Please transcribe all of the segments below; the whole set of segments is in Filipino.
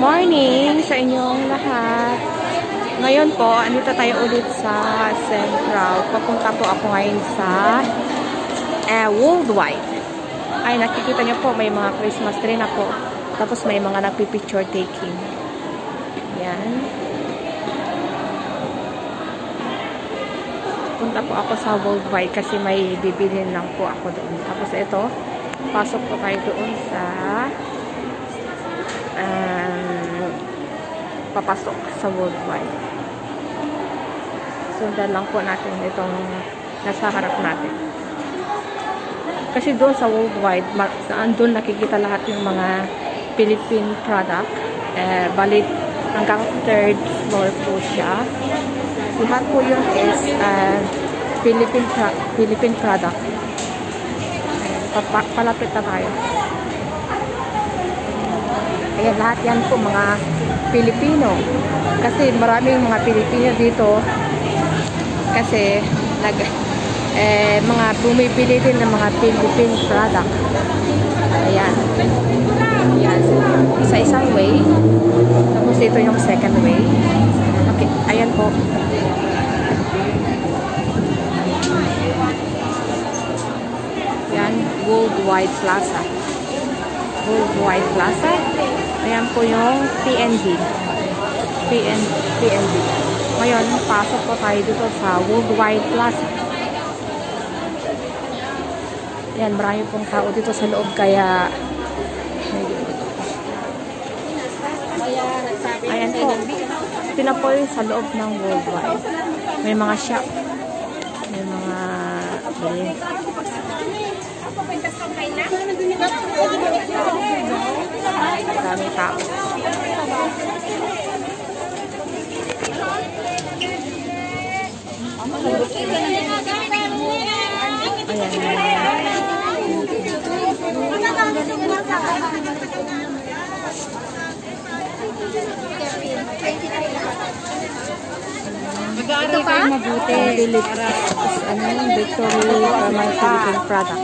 morning sa inyong lahat. Ngayon po, andito tayo ulit sa Central. Papunta po ako ngayon sa Worldwide. Ay, nakikita niyo po, may mga Christmas tree na po. Tapos may mga nagpipicture taking. Yan. Punta po ako sa Worldwide kasi may bibilhin lang po ako doon. Tapos ito, pasok po tayo doon sa papasok sa Worldwide. Sundan lang po natin itong nasa harap natin. Kasi doon sa Worldwide, doon nakikita lahat yung mga Philippine product. Balit hanggang 3rd floor po siya. Lahat po yun is Philippine product. Palapit na tayo. Ayan, lahat yan po mga Pilipino. Kasi maraming mga Pilipino dito. Kasi mga bumibili din ng mga Philippine product. Ayan. Ayan. Isa-isang way. Tapos dito yung second way. Okay. Ayan po. Ayan. Worldwide Plaza. Worldwide Plaza. Ayan po yung PNG. PNG. Ngayon, pasok po tayo dito sa Worldwide Plaza. Ayan, marami pong tao dito sa loob, kaya ayan po. Ito na po yung sa loob ng Worldwide. May mga shop. May mga maraming tao. Ito pa? Mabuti. Ano yung Victory mga Philippine product.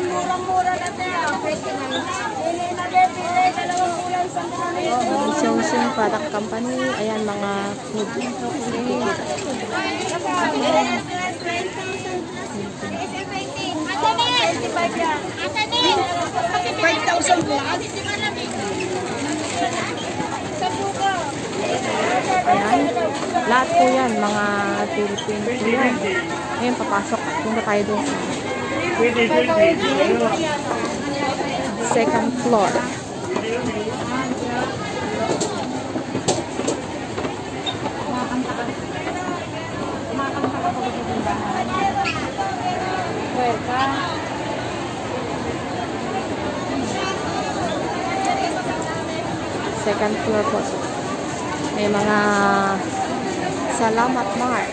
Isang product company. Ayan, mga food. Ayan. Lahat po yan, mga Philippine food yan. Ayan, papasok. Punta tayo doon. Second floor. Second floor po. May mga Salamat Mart.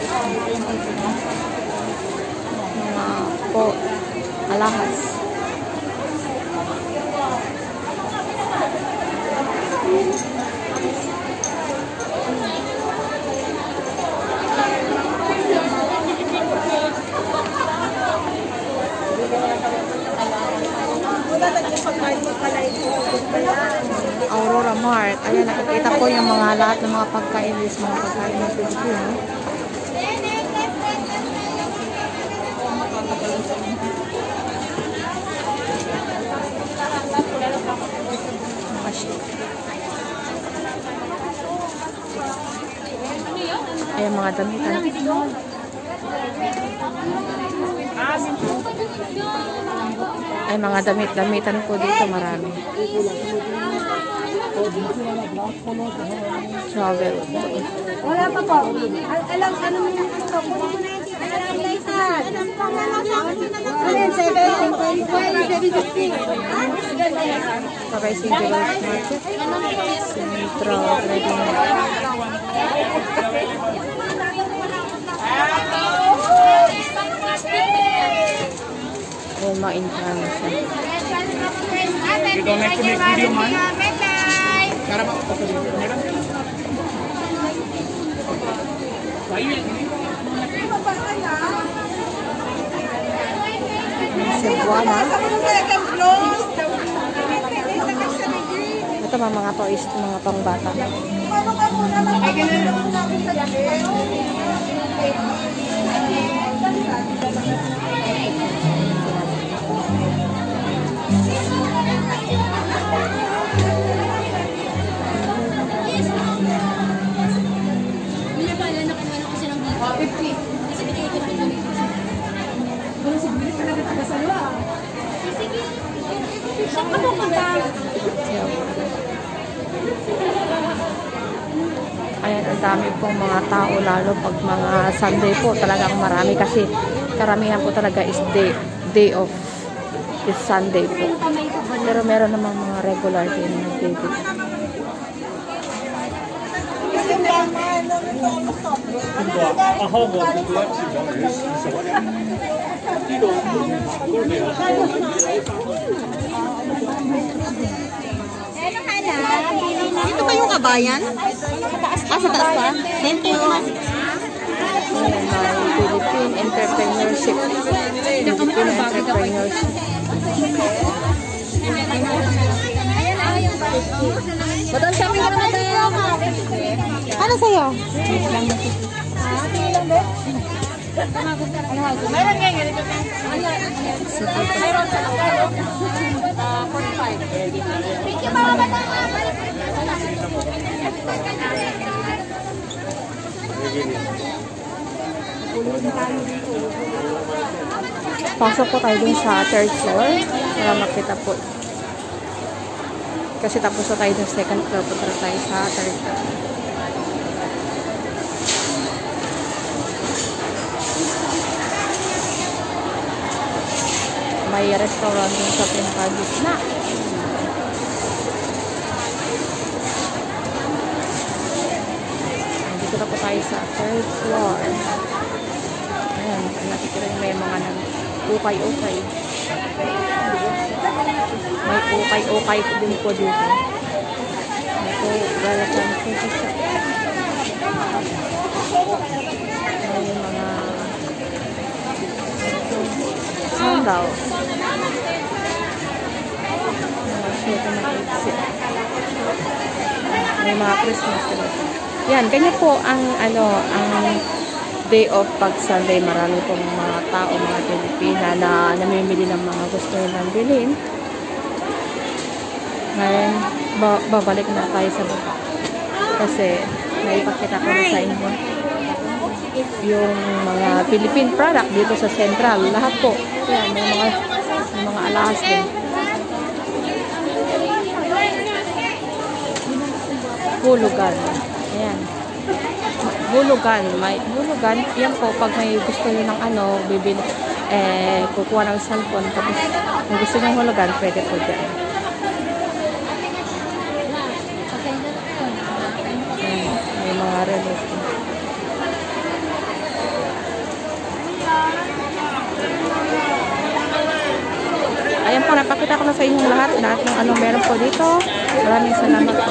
Mga po alahas. Aurora Mart. Ayan, nakikita ko yung mga lahat ng mga pagkain is mga pagkain ng Pilipino. Ayan, mga damitan. Ay, mga damit-damitan po dito marami. Travel. Wala pa po. Alam, ano mo yung ito? Kunin mo na yung tita. Alam, Laisan. Alam, 7.25, 7.50. Sakay si Gerald Market. Central Trading. Oh, ma-income siya. You don't like to make video, man? Cebuana. Ito mga toys, mga pangbata. Ayan, ang dami pong mga tao, lalo pag mga Sunday po, talagang marami kasi karamihan po talaga is day off is Sunday po. Pero meron namang mga regular din na baby. Dito ba yung kabayan? Sa taas pa? Thank you. Philippine Entrepreneurship. Philippine Entrepreneurship. Batal shopping ka naman tayo. Ano sa'yo? Meron nga ganito na. Meron sa 45. Thank you mga bata. Pasok po tayo dun sa third floor para makita po. Kasi tapos na tayo dun sa second floor, punta tayo sa third floor. May restaurant dun sa pinaka-gitna. Dito na po tayo sa third floor. Ayan, nakikita nyo may mga ukay-ukay. May ukay-ukay din po dito. Ito, galatan po siya. May mga sandal. May mga Christmas din. Yan, ganyan po ang day off pag Sunday. Marami pong mga tao, mga Pilipina na namimili ng mga gusto nilang bilhin. Ngayon, babalik na tayo sa baba. Kasi, naipakita ko na sa inyo yung mga Philippine product dito sa Central. Lahat po. Yan, may mga alahas din. Hulugan. Ayan. Hulugan. May hulugan. Yan po, pag may gusto nyo ng bibili, kukuha ng cellphone. Tapos, kung gusto nyo hulugan, pwede po dyan. Ayan. May mga relos. Ayan po, napakita ko na sa inyong lahat ng anong meron po dito. Maraming salamat po.